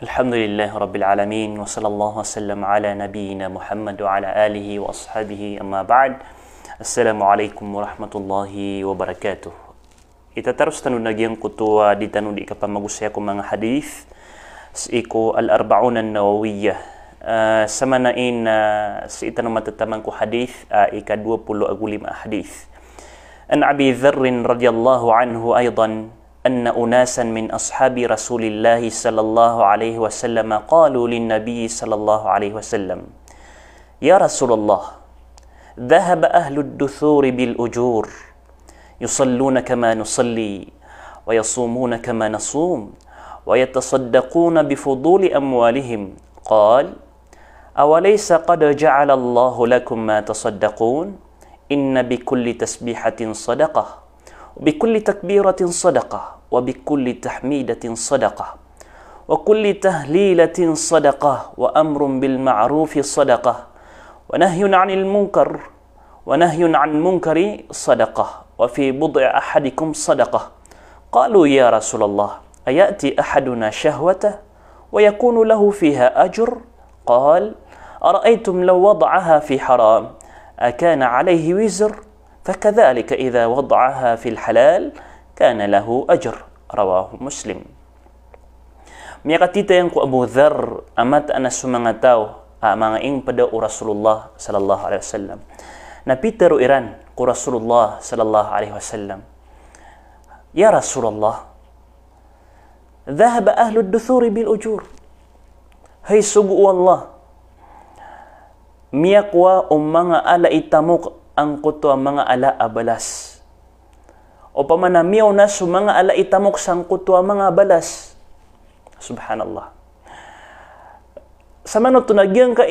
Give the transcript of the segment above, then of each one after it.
Alhamdulillah Rabbil Alamin wa sallallahu wasallam ala nabiyyina Muhammad wa ala alihi wa ashabihi amma ba'd. Assalamualaikum warahmatullahi wabarakatuh. Ita terus tanun lagi ang kutua di tanun di kapamagusya ko mga hadith iko al-arba'un an-nawawiyah. Sama nain sa itanong matatamang ko hadith ika 25 hadith. An Abi Dharr radhiyallahu anhu aydan أن أناسا من أصحاب رسول الله صلى الله عليه وسلم قالوا للنبي صلى الله عليه وسلم يا رسول الله ذهب أهل الدثور بالأجور يصلون كما نصلي ويصومون كما نصوم ويتصدقون بفضول أموالهم قال أوليس قد جعل الله لكم ما تصدقون إن بكل تسبيحة صدقة وبكل تكبيرة صدقة وبكل تحميدة صدقة وكل تهليلة صدقة وأمر بالمعروف صدقة ونهي عن المنكر صدقة وفي بضع أحدكم صدقة قالوا يا رسول الله أيأتي أحدنا شهوته ويكون له فيها أجر قال أرأيتم لو وضعها في حرام أكان عليه وزر فكذلك إذا وضعها في الحلال كان له أجر رواه مسلم. Miyakatita yang ku Abu Dharr amat ana sumangataw mga ing pada Rasulullah sallallahu alaihi wasallam. Napitero iran ku Rasulullah sallallahu alaihi wasallam. Ya Rasulullah, dhahaba ahlu ad-duthur bil ujur. Hay sugu Allah. Miyakwa mga ala itamok ang kutua mga ala abalas. O pamanamiyaw na su mga ala itamok sang kutua mga abalas. Subhanallah. Sa manot tunagyang ka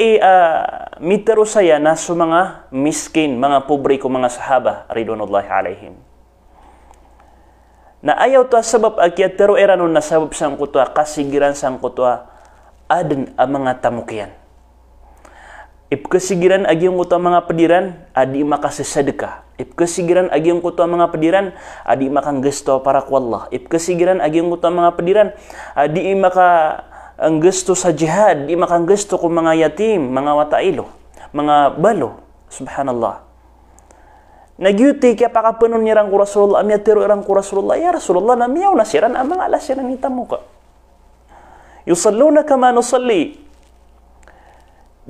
mitero saya na su mga miskin, mga pobre ko mga sahaba, ridwanullahi alaihim. Na ayaw to sabab akyat pero eranon na sabab sang kutua, kasigiran sang kutua, aden ang mga tamukyan. Ipkesigiran agi yung kutua mga pediran, adi makasesedekah. Ipkesigiran agi yung kutua mga pediran, adi makang gesto para ku Allah. Ipkesigiran agi yung kutua mga pediran, adi maka ang gesto sa jihad, di makang gesto ku mga yatim, mga watailo, mga balo. Subhanallah. Nagyuti kaya pakapunon nirang ku Rasulullah, amyatiro irang ku Rasulullah, ya Rasulullah, namiyaw na siran, ang mga alasiran nitamu ka. Yusalluna kama nusalli.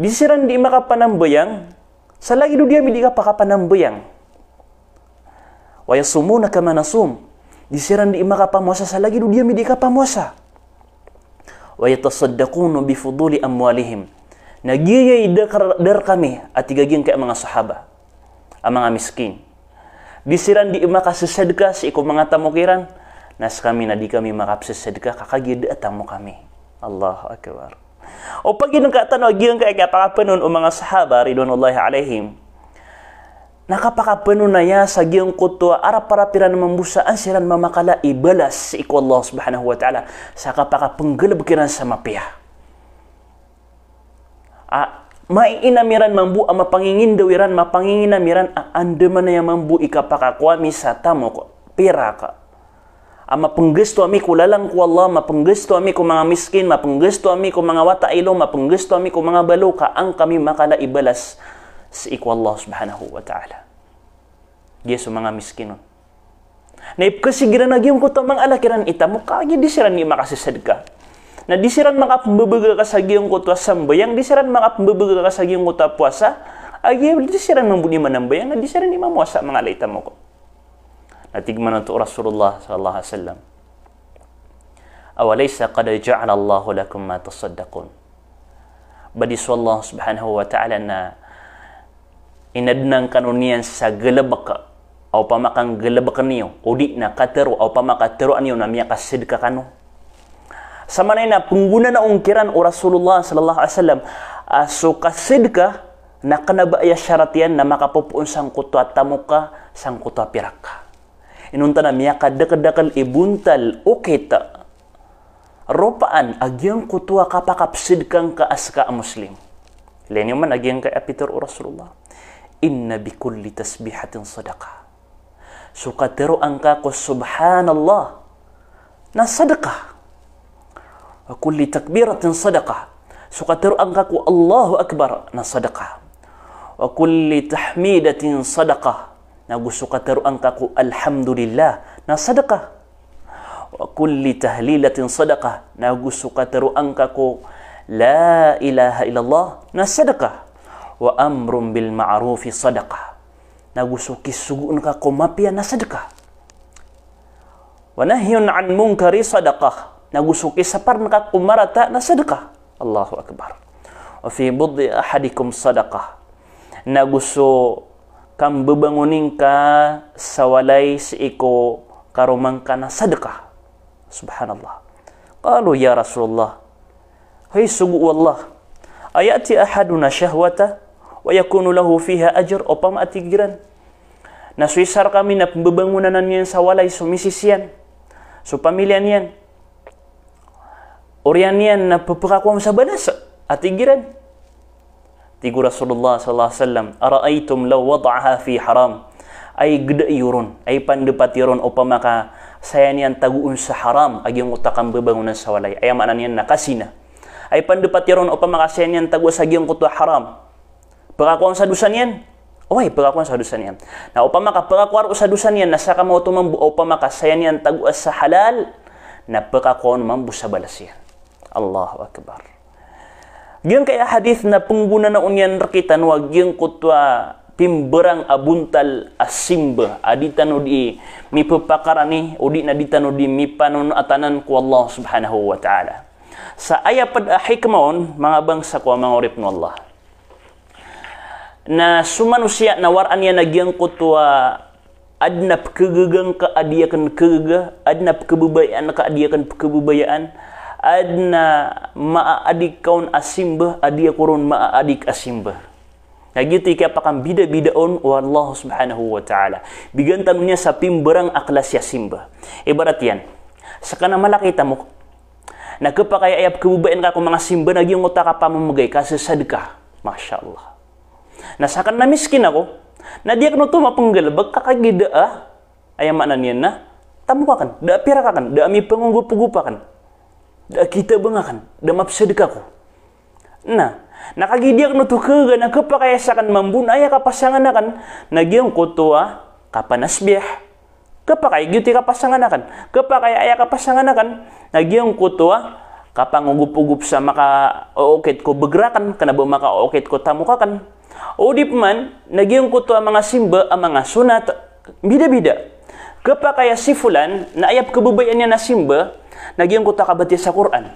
Disiran di makapanambayang, sa lagi do dia di makapanambayang. Wa yasumuna kama nasum. Disiran di makapamuasa, sa lagi do dia di kapamuasa. Wa yatasaddaquna bi fuduli amwalihim. Nagiyay dar kami at igaging kay mga sahaba, ang mga miskin. Disiran di makasesedekah si iko mga tamukiran, nas kami na di kami makasesedekah kakagid at tamu kami. Allahu akbar. O pag ginagkatan o ginagkaya pakapanon o mga sahaba ridwanullahi alaihim, nakapakapanon na ya sa giyang kutua ara para piran membusaan siran mamakala ibalas si iku Allah subhanahu wa ta'ala sa kapakapenggelab kiran sa mapiyah. Maiinamiran mambu ama pangingin dawiran mapangingin namiran anda mana yang mambu ikapakakwami sa tamo ko piraka. Ama penggesto ami ku lalang ku Allah, mapenggesto ami ku mga miskin, mapenggesto ami ku mga watailo, mapenggesto ami ku mga baluka, ang kami makala ibalas sa iku Allah subhanahu wa ta'ala. Dia sa mga miskinon. Na ipkasigiran na giyong kuto mga alakiran ita, mukha disiran ni makasisadka. Na disiran makapembebaga ka sa giyong kuto sambayang, disiran makapembebaga ka sa giyong kuto puasa, agi disiran mambuni manambayang, na disiran ni mamuasa mga alaita mo ko. Natigman untuk Rasulullah sallallahu alaihi wasallam. Awalaysa qad ja'ala Allah lakum ma tasaddaqun. Badi Allah subhanahu wa ta'ala na inadnang kanunian sa gelabak o pamakang gelabak niyo udi na katero o pamakatero niyo na miya kasidka kanu. Sama na pengguna na ungkiran o Rasulullah sallallahu alaihi wasallam so kasidka na kanabaya syaratian na makapupuon sang kutwa tamuka sang kutwa piraka. Inunta na miya kadakadakal ibuntal o kita ropaan agyang kutwa kapakapsid kang kaaska a muslim. Lenyo man agyang ka apitor o Rasulullah. Inna bikulli tasbihatin sadaqah. Sukatero angka ko subhanallah na sadaqah. wa kulli takbiratin sadaqah. Suka terangkaku Allahu Akbar na sadaqah. Wa kulli tahmidatin sadaqah. Nagu suka terangkaku Alhamdulillah na sadaqah. Wa kulli tahlilatin sadaqah. Nagu suka terangkaku La ilaha illallah na sadaqah. Wa amrun bil ma'rufi sadaqah. Nagu suki sugun ka kumapia na sadaqah. Wa nahyun an munkari sadaqah. Nagu suki sapar ka kumarata na sadaqah. Allahu Akbar. Wa fi budhi ahadikum sadaqah. Nagu so kam bebangunin ka sawalay siiko karumang ka na sadaqah. Subhanallah. Qalu ya Rasulullah. Hai sugu wallah. Ayati ahaduna syahwata wa yakunu lahu fiha ajr. Opama atigiran. Nasuisar kami na pembangunan yan sawalay sumisisian. So pamilyan yan. Orian yan na peperakuam sa banas. Atigiran. Tigu Rasulullah sallallahu alaihi wasallam. Ara'aytum law wada'aha fi haram. Ay geda yurun. Ay pandepat yurun opama ka saya niyan taguun sa haram. Agyong utakang bebangunan sawalay. Ay mana niyan nakasina. Ay pandepat yaron opama ka saya niyan tagu sa agyong kutu haram. Perakuan sa dusan yan. Oy, perakuan sa dusan yan. Na upama ka perakuan sa dusan yan, nasa ka mo tumambu upama ka saya niyan tagu sa halal, na perakuan mambu sa balas yan. Allahu Akbar. Gyang kaya hadith na pengguna na unyan rakitan wag gyang kutwa pimberang abuntal asimba aditano di mi pepakarani udi na ditano di mi panon atanan ku Allah Subhanahu wa taala. Sa ayat pada hikmahon mga bangsa ko mga urip ng Allah. Na sumanusia na waran yan nagyang kutwa adnap kegegang ka adiakan kegega, adnap kebubayaan ka adiakan kebubayaan, adna maadik kaun asimba adia kurun maadik asimba. Nah gitu kaya pakam bida-bidaon Allah Subhanahu wa taala. Bigantanunya sa pimberang aklas ya simba. Ibarat yan. Sakana malakita mo na kapag ayap kebubayaan ka kung mga simba nagyang utak ka pa mamagay kasi sadka. Masya Allah. Nasakan na miskin ako, na diya kano ito mapanggalabag kakagida ayam makna niyan na, tamu ka kan, da pira ka kan, da ami pangunggup-gupa kan, da kita bangakan, da mapsadika ko. Nah, nakagidiak no to kaga na kapakayasakan mambun aya kapasangan na kan, nagyang kutua kapanasbih, kapakay gyuti kapasangan na kan, kapakay aya kapasangan na kan, nagyang kutua kapangunggup-gup sa maka-ookit ko begrakan, kanaba maka-ookit ko tamu ka kan. Udip man, nagyang kuto ang mga simba, ang mga sunat, bida-bida. Kapag kaya si fulan, na ayap kabubayan niya na simba, nagyang kuto kabati sa Quran.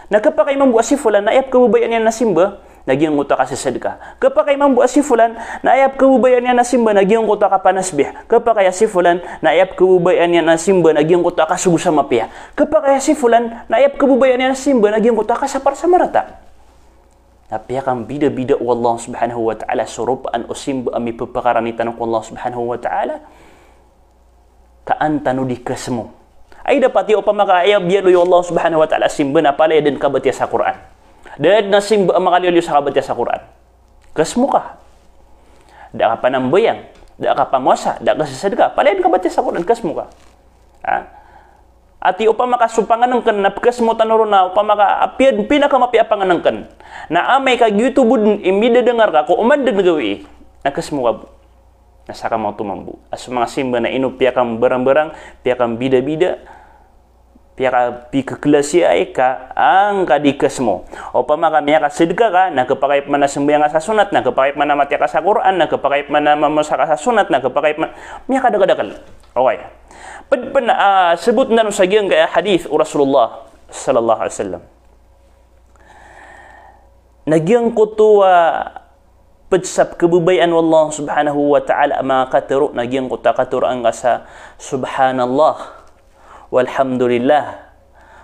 Na kapag kaya mambuas si fulan, na ayap kabubayan niya na simba, nagyang kuto ka sa sadka. Kapag kaya mambuas si fulan, na ayap kabubayan niya na simba, nagyang kuto ka panasbih. Kapag kaya si fulan, na ayap kabubayan niya na simba, nagyang kuto ka sugu sa mapia. Kapag kaya si fulan, na ayap kabubayan niya na simba, nagyang kuto ka sa parsamarata. Tapi akan bida-bida Allah Subhanahu wa taala surupaan o simba ami pepakaranitan ko Allah Subhanahu wa taala kaantano di kasmo. Ay dapat upama ka ayab biya lo Allah Subhanahu wa taala simba na pala din kabatya sa Quran. Dad na simba ang makaliyo sa kabatya sa Quran. Kasmo ka. Da ka panambayang, da ka pamosa, da ka sasadka, pala din kabatya sa Quran kasmo ka. Ha? Ati upama ka supanganangkan na pagkas mo tanuro na upama ka apiad pinakamapiapanganangkan na amay ka YouTube imida dengar ka ko umad den gawi nakas mo ka nasaka mo tumambu as mga simba na ino piya kang barang-barang piya kang bida-bida piya ka pikeklasi ay ka ang kadikas mo upama ka miya ka sedka ka nakapakayip man na sembayang sa sunat nakapakayip man na matya ka sa Quran nakapakayip man na mamasa ka sa sunat nakapakayip man miya ka dagadakal okay. Sebut na sa giyang kaya hadith o Rasulullah sallallahu alaihi wasallam. Nagyang kutuwa padsap kebubayan Allah Subhanahu wa taala mga katero nagyang kutakaturo ang sa subhanallah walhamdulillah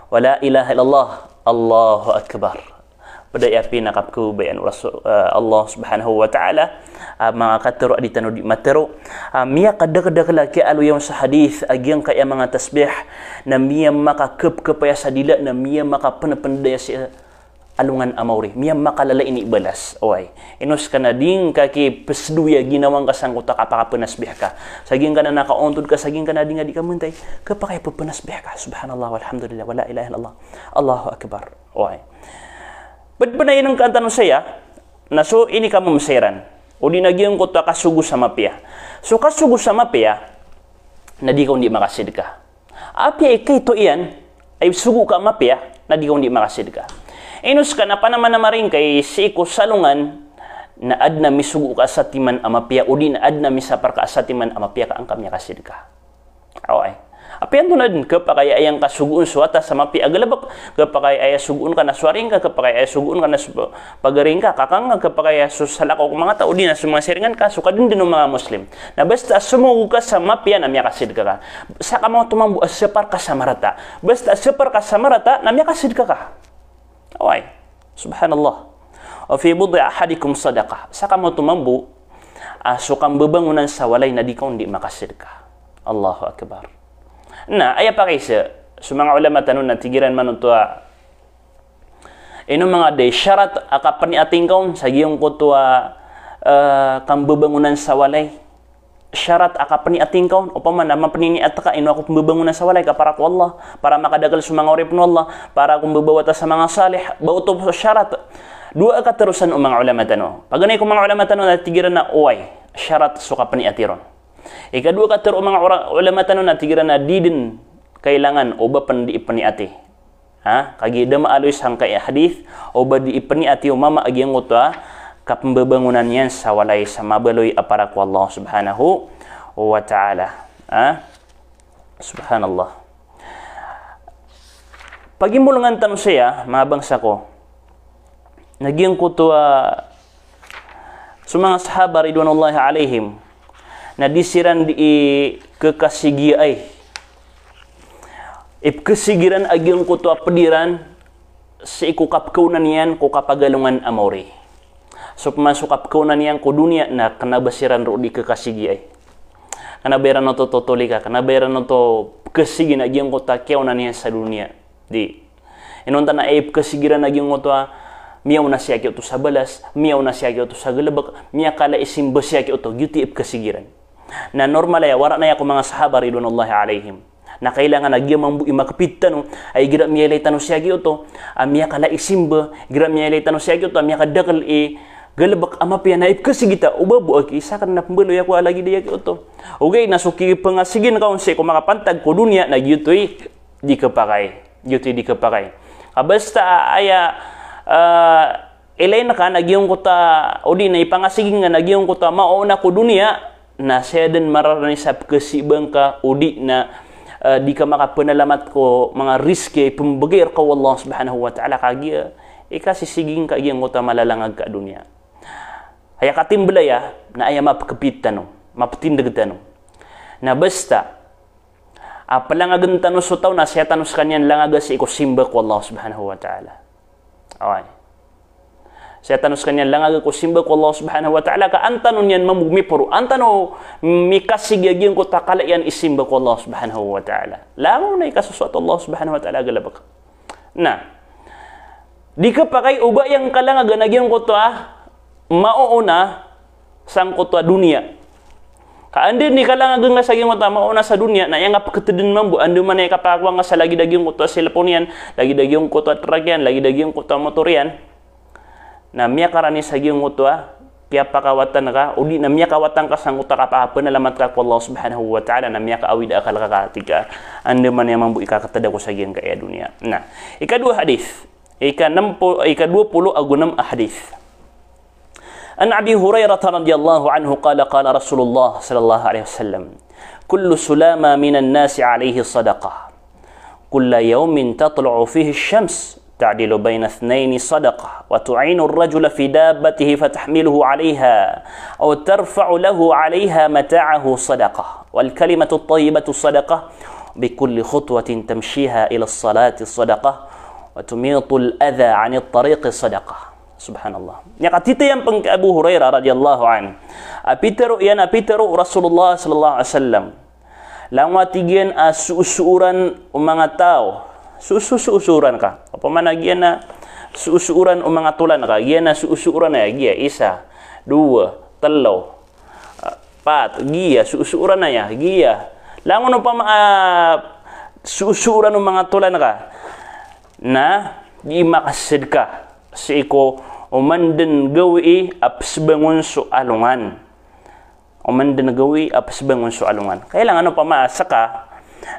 wala ilaha illallah Allahu akbar. Pada yapi nakap kebubayan Allah Subhanahu wa taala mga katero aditano di matero miya kada-kada laki alu yung sa hadith agyang kaya mga tasbih na miya makakep kapaya sa dila na miya makapanapandaya siya alungan amauri miyam makalala ini balas oy inos kana ding kaki pesduya ginawang kasang utak apaka penasbih ka saging kana nakaontod ka saging kana ding adi ka muntay kapakay penasbih ka subhanallah walhamdulillah wala ilaha illallah Allahu akbar oy badbanay nang kantanong saya na so ini kamu mesiran udi nagyang ko ta kasugo sa mapia so kasugo sa mapia na di ka hindi makasidka api kay to iyan ay sugo ka mapia na di ka hindi makasidka Inus ka na panaman na maring kay si ko salungan na adna misugo ka sa timan amapia o di na adna misapar ka sa timan amapia ka ang kamya kasid ka. Okay. Apian to na din kapag ayang kasugoon suwata sa mapia agalabak kapag ay sugoon ka na swaring ka kapag ay sugoon ka na pagaring ka kakang kapag ay susalako kung mga tao di na sumaseringan ka suka din ng mga Muslim na basta sumugo ka sa mapia na miya kasid ka sa ka mga tumambu asapar ka sa marata basta asapar ka sa marata na miya kasid ka. Okay. Subhanallah. O fi budhi ahadikum sadaqah. Saka mo tumambu, sukang bebangunan sa walay na di ka hindi makasidka. Allahu akbar. Na, aya pa kaysa, mga ulama tanong na tigiran man ito, ino mga day, syarat akapan ni ating kaon, sa giyong ko ito, kang bebangunan sa walay. Syarat akapan ni ating kaon o paman na mapanini at ka ino ako pembebangunan sa walay ka para ko Allah para makadagal sa mga urip no Allah para kung babawata sa mga salih bauto sa syarat dua ka terusan mga ulama tano paganay ko mga ulama tano na tigiran na uway syarat suka pani atiron ikadua ka tero mga ulama tano na tigiran na didin kailangan o ba pan di ipaniati ha kagi dama aloy sang kay hadith o ba di ipaniati o mama agyang uta kapembangunan yan sa walay sa mabaloy apara ko Allah subhanahu wa ta'ala. Subhanallah. Pagimulungan tanong siya, mabangsa ko, naging ko to sa mga sahaba ridwanullahi alaihim na disiran di kekasigi ay ipkasigiran agyang ko to pediran sa ikukap kaunan yan ko kapagalungan amori. So masukap ko na niyang ko dunia na kanabasiran ro di kekasigi ay. Kanabayaran no to totoli ka, kanabayaran no to kasigi na gyang ko takyaw na niya sa dunia. Di. Inunta na ay kasigiran na gyang ko to miyaw na siya kyo to sa balas, miyaw na siya kyo to sa galabak, miya kala isimba siya kyo to gyuti kasigiran. Na normal ay wala na ya ko mga sahaba ridwanullahi alaihim. Na kailangan na gyamang bui makapitan ay gira miya lay tanong siya kyo to, miya kala isimba, gira miya lay tanong siya kyo to, miya kadakal galabak amapia na ipkasigita ubabu aki isa kan na pembelo ako lagi dia kito okay nasuki pangasigin kaon si ko makapantag ko dunia na gyutoy di kapakai basta aya elain ka nagyong kota odi na ipangasigin nga nagyong kota mauna ko dunia na seden mararani sa kasibang ka odi na di ka makapanalamat ko mga riske pembagir ka Allah subhanahu wa ta'ala kagya ikasisiging ka gyang kota malalangag ka dunia Haya katim belaya na aya mapakapit tano, mapatindag tano. Na basta palangagan tano so taw na siya tano sa kanyan langaga si ikusimba ko Allah subhanahu wa ta'ala. Okay. Siya tano sa kanyan langaga ko simba ko Allah subhanahu wa ta'ala ka antano niyan mamugmipuro. Antano mikasigyagyan ko takala yan isimba ko Allah subhanahu wa ta'ala. Langaw na ikasuswat Allah subhanahu wa ta'ala galabak. Na di ka pa kay uba yang kalangaga nagyan ko to mauuna sang kota dunia. Kaandi ni kalangan nga sa gyung kota mauna sa dunia na yang apakatedin mambu ando man ay kapakwa nga sa lagi dagyong kota cellphone lagi dagyong kota truck yan, lagi dagyong kota motor yan. Na miya karani sa gyung kota kaya pakawatan ka udi na miya kawatan ka sang kota kapapa na lamat ka ko Allah subhanahu wa ta'ala na miya kaawid akal ka katika ando man ay mambu ikakatada ko sa gyung kaya dunia. Nah, ikadua hadis. Ika-20 agunam hadis. An Abi Hurairah radhiyallahu anhu qala qala Rasulullah sallallahu alaihi wasallam kullu sulama minan nasi alaihi sadaqah kulla yawmin tatlu'u fihi asy-syams ta'dilu baina ithnaini sadaqah wa tu'inu ar-rajula fi dabbatihi fatahmiluhu 'alayha aw tarfa'u lahu 'alayha mata'ahu sadaqah wal kalimatu at-tayyibatu sadaqah bikulli khutwatin tamshiha ila as-salati sadaqah wa tumitu al-adha 'ani at-tariqi sadaqah. Subhanallah. Nya katita yang pang Abu Hurairah radhiyallahu an. Apitero Rasulullah sallallahu alaihi wasallam. Langwatigian susuran mga tao. Susuran ka. Apa man agian na suusuran o mga tulan ka giya na suusuran na giya isa, dua, telo, pat giya suusuran na ya giya langon pa suusuran o mga tulan ka na di makasid ka si iko umandan gawi apsbangon so alungan umandan gawi apsbangon so alungan kailangan pa maasa ka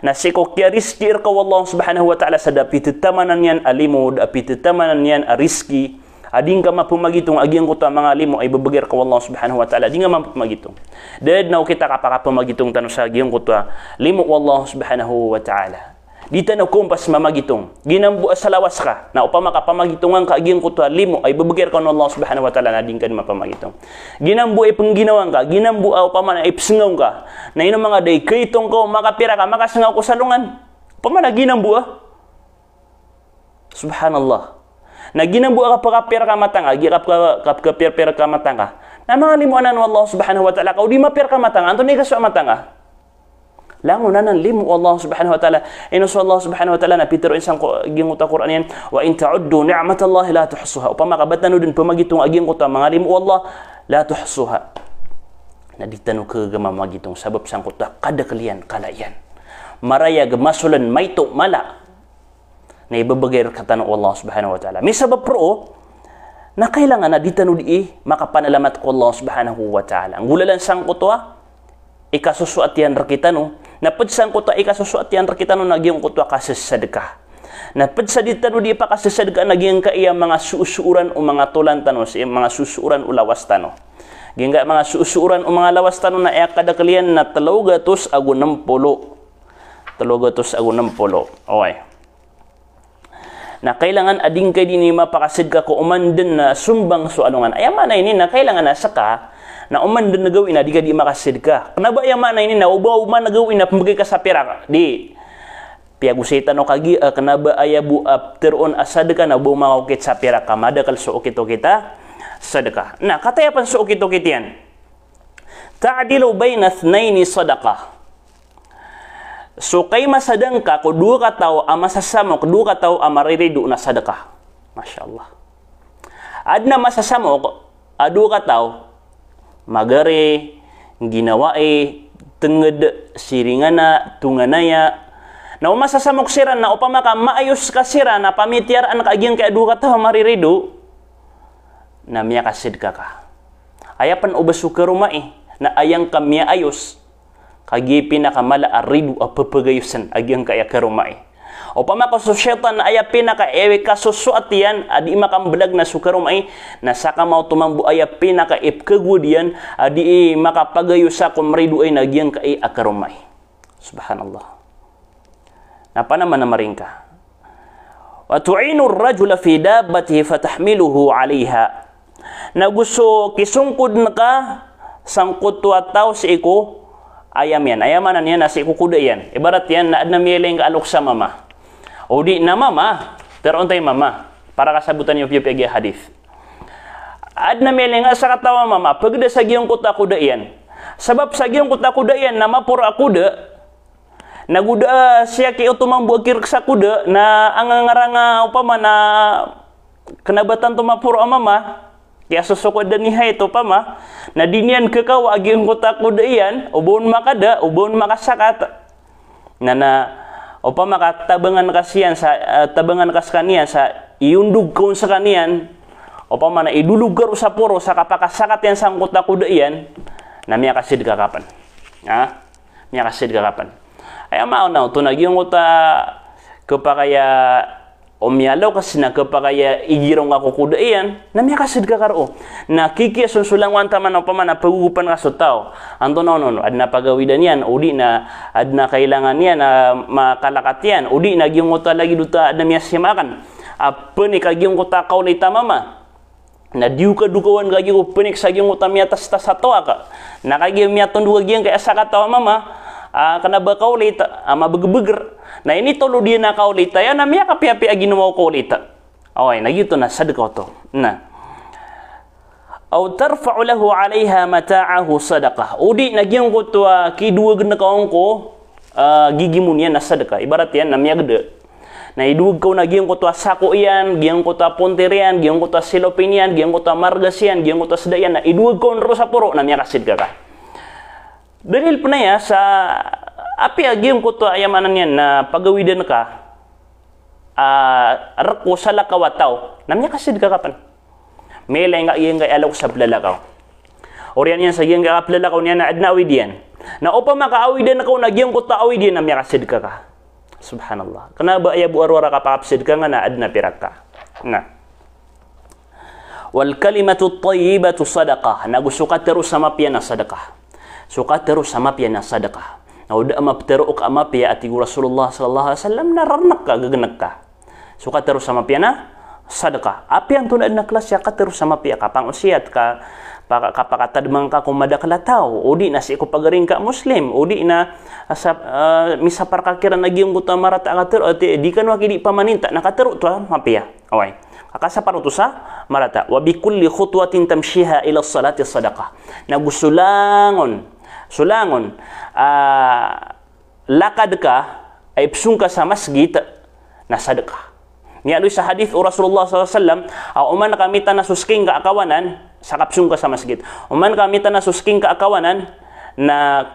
na si ko kiariskir ka wallahu subhanahu wa ta'ala sa dapit tamanan yan alimod apit tamanan yan ariski ading ka mapumagitong agiang ko ta mga limo ay babagir ka wallahu subhanahu wa ta'ala ading ka mapumagitong dahil na kita kapakapumagitong tanong sa agiang ko ta limo wallahu subhanahu wa ta'ala di tanaw kumpas mamagitong ginambu sa lawas ka na upama ka pamagitongan ka agiang ko ta limo ay babagir ka wallahu subhanahu wa ta'ala na ading ka mapamagitong ginambu ay pangginawang ka ginambu upama na ipsengaw ka na ino mga day kaitong ko makapira ka makasengaw ko salungan upama na ginambu subhanallah na ginambu ka pakapira ka matanga gikap ka pira ka matanga na mga limuanan wallahu subhanahu wa ta'ala ka di mapira ka matanga anto ni ka sa matanga langunan limu Allah subhanahu wa ta'ala ino so Allah subhanahu wa ta'ala na pitero insang aging uta Quran yan wa in ta'uddu ni'matallahi la tuhsuha upama kabatan din pamagitong aging uta mga limu Allah la tuhsuha na ditanu ke gamamagitong sabab sang uta kada kalian kalayan maraya gemasulan maito mala na ibabagay katano Allah subhanahu wa ta'ala may sabab pro na kailangan na ditanu di makapanalamat ko Allah subhanahu wa ta'ala ang gulalan sang utwa ikasusuat yan rakitano na padsang ko ta ikasusuat yan rakitano nagyong ko ta kasasadka na padsa ditano di pa kasasadka nagyong ka iya mga suusuran o mga tulan tano sa mga suusuran o lawas tano ginga mga suusuran o mga lawas tano na iya kada kalian na 360 okay na kailangan ading kay din mapakasid ka ko umandan na sumbang so anungan ay man ini na kailangan na saka na umandan na gawin na di ka di makasid ka kanaba ay man ini na ubaw man na gawin na pambagay ka sa pira di piagusita no kagi kanaba ay bu teron asad ka na bu maukit sa pira ka madakal so okito kita sadaka na katayapan so okito kitian ta'dilu baina ithnaini sadaqah so kay masadang ka ko dua ka tao amasasamo ko dua ka tao amarirido na sadaka masyaallah adna masasamo adu ka tao magare ginawae tenged siringana tunganaya na masasamo sira na upama ka maayos ka sira na pamitiaran ka agyang kay adu ka tao amarirido na miya kasid ka ayapan ubasu ka rumai na ayang kamya ayos kagi pinakamala aridu apapagayusan agyang kaya karumay o pamaka so syaitan na aya pinaka ewe kasusuatian adi makambelag na sukarumay na saka mau tumambu aya pinaka ipkagudian adi makapagayusa kung maridu ay nagyang kaya akarumay subhanallah napa naman na maringka wa tu'inu ar-rajula fi dabbatihi fatahmiluhu 'alayha na gusto kisungkod na ka sangkot wa tao si iko ayam yan, ayamanan yan, nasi kukuda yan. Ibarat yan, naad na miyaling kaalok sa mama. O di na mama, pero untay mama, para kasabutan yung piyapiyagi hadith. Ad na miyaling sa katawa mama, pagda sa giyong kuta kuda yan. Sabab sa giyong kuta kuda yan, na mapura kuda, naguda siya kayo tumambuag sa kuda, na ang ngaranga upama na kanabatan tumapura mama, kaya susukod ni hay ito pa ma, na dinian kakaw agyong kuta kuda iyan, ubon makada, ubon makasakat, na upa makatabangan kasiyan sa tabangan kas kaniyan sa iundug ko sa kaniyan, upa man na idulug sa puro sa kapakasakat yan sa kuta kuda iyan, na miya kasid kakapan. Ha? Miya kasid kakapan. Ay amao na ito nagyong kuta kapakaya umyalaw kasi na kapakaya igirong ako kuda iyan, na miya kasid kakaro. Na kiki sunsulang wanta man o pamana pagugupan ka sa tao. Anto no, ad na pagawidan yan, udi na ad na kailangan yan, na makalakat yan, udi na giyong uta lagi duta ad na miya simakan. Panik agyong uta kaulita mama. Na diu ka dukawan kagi ko panik sa agyong uta miya tas-tas atawa ka. Na kagi miya tonduwa giyong kaya sa katawa mama, kanaba kaulita, mabagbeger. Na ini tolo dia na kaulita ya na miya kapiapi agi numaw kaulita. Okay, nagito na sadakaw to. Na. Aw tarfa'u lahu 'alayha mata'ahu sadaqah. Udi nagyang ko to kiduwa gna kaon ko gigimun yan na sadaka. Ibarat yan na miya gede. Na idug ko na giyong ko to sako iyan, giyong ko to ponterian, giyong ko to silopinian, giyong ko to margasian, giyong ko to sedayan, na idug ko nro sa puro, na miya kasid ka. Dalil pa na ya, sa api giyong ko to ayamanan yan, na pagawidan ka, arko sa lakawataw, na miya kasid ka kapan. May lang nga iyang alaw sa blalakaw. Oriyan yan sa iyang blalakaw niya na adnawid yan. Na upa makaawidan ako, na giyong ko to awidin, na miya kasid ka. Subhanallah. Kenapa ya bu arwara kapapsid ka nga na adna pirak ka. Na. Wal kalimatu tayyibatu sadaqah. Nagusuka terus sama piya na sadaqah. Suka terus sama piya na sadaqah. Na udah mapteruk ama piya ati Rasulullah sallallahu alaihi wasallam nararnak ka gaganak ka. Suka terus sama piya na sadaqah. Apa yang tunad na kelas ya ka terus sama piya kapang usiat ka kapakata demang ka kumada kalataw udi na si ko pagaring ka muslim udi na misapar kakiran lagi yung guta marata akater di kan wakidi pamaninta nakateru to mapia away kakasapar to sa marata wa bi kulli khutwatin tamshiha ila salati sadaqah nagusulangon lakad ka ay psung ka sa masjid na sadaqah niya sa hadith Rasulullah sallallahu alaihi wasallam uman kami tanasusking ka akawanan sa kapsung ka sa masjid. Uman kami tanasusking ka akawanan na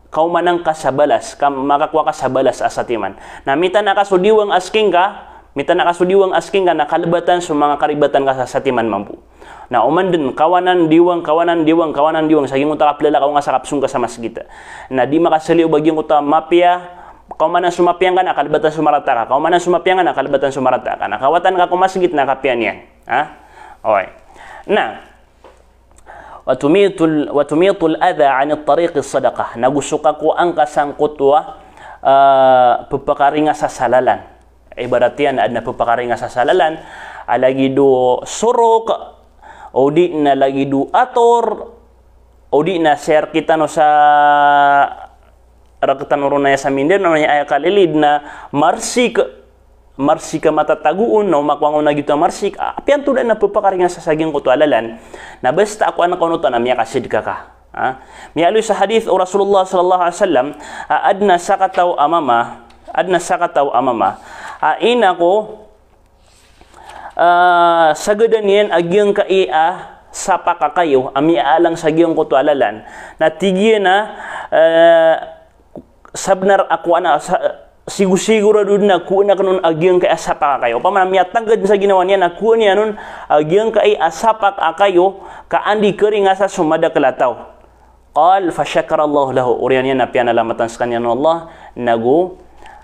kaumanang ka sa balas, makakuha ka sa balas asatiman. Na mita nakasudiwang asking ka, na kalibatan sa mga karibatan ka sa satiman mampu. Na uman din kawanan diwang saging uta kaplala ka nga sa kapsung ka sa masjid. Na di makasaliw bagyong uta mapia kaumanan sumapiyang ka na kalibatan sumarata ka. Kaumanan sumapiyang ka na kalibatan sumarata ka. Nakawatan ka kumasgit na kapian yan. Ha? Okay. Nah, watumitul adha 'an at-tariq as-sadaqah. Nagusuka ko ang kasangkot pupakaringa sa salalan. Ibarat yan adna pupakaringa sa salalan, alagi do surok o di na lagi do ator o di na share kita no sa rakatan urunaya sa minder no ay kalilid na marsik matataguon no makwangon na gito marsik apian tuda na pupakaringa sa saging ko to alalan na basta ako anak kono to na miya kasid ka miya alu sa hadith o Rasulullah sallallahu alaihi wasallam adna sakataw amama ina ko sagadan yan agyang kaia sapa ka kayo ami alang saging ko to alalan na tigye na sabnar ako ana siguro doon na kuha na kanun agyang kay asapak kayo. Pamanamya tanggad sa ginawa niya na kuha niya nun agyang kay asapak kayo kaandi kering asa sumada kalataw. Qal fa syakarallahu lahu. Uriyan niya na pianalamatan sa kanya ng Allah nagu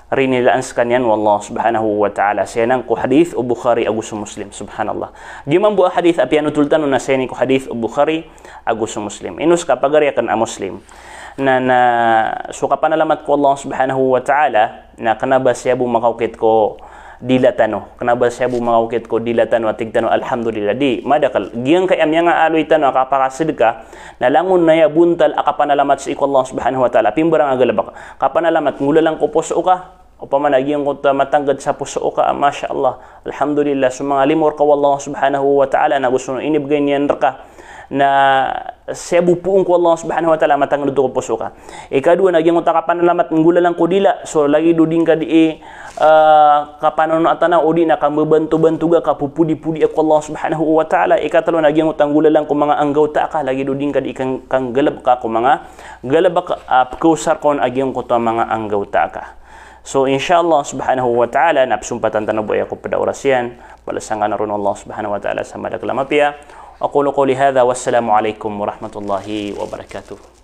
rinilaan sa kanya ng Allah subhanahu wa ta'ala. Siya nang ko hadith o Bukhari agus Muslim. Subhanallah. Di man buah hadith apiano tultan na siya ni ko hadith o Bukhari agus Muslim. Inus kapagariakan a Muslim. Na suka panalamat ko Allah subhanahu wa ta'ala na kanaba siya bumakawkit ko dilatano kanaba siya bumakawkit ko dilatano at tigtano alhamdulillah di madakal giyang kay amya nga aloy tano kapakasid ka na langon na ya buntal akapanalamat sa iko Allah subhanahu wa ta'ala pimbarang agalabak kapanalamat ngula lang ko puso ka o pamanagiyang ko matanggad sa puso ka masya Allah alhamdulillah sumanga limor ka Allah subhanahu wa ta'ala na gusto inibgay niyan ka na siya bupuong ko Allah subhanahu wa ta'ala matang ko puso ka. Ikadua nagyang utaka panalamat ngula lang ko dila so lagi duding ka di kapanono atana o di na kamubantu-bantu ka kapupudi-pudi ako Allah subhanahu wa ta'ala. Ikatalo nagyang utang ngula lang ko mga anggaw ta ka lagi duding ka di kang galab ka ko mga galab ka kusar kon agyang ko ta mga anggaw ta ka. So insyaallah subhanahu wa ta'ala napsumpatan tanaboy ako pada orasyan balasangan na ron Allah subhanahu wa ta'ala sa madaglamapia. أقول قولي هذا والسلام عليكم ورحمة الله وبركاته.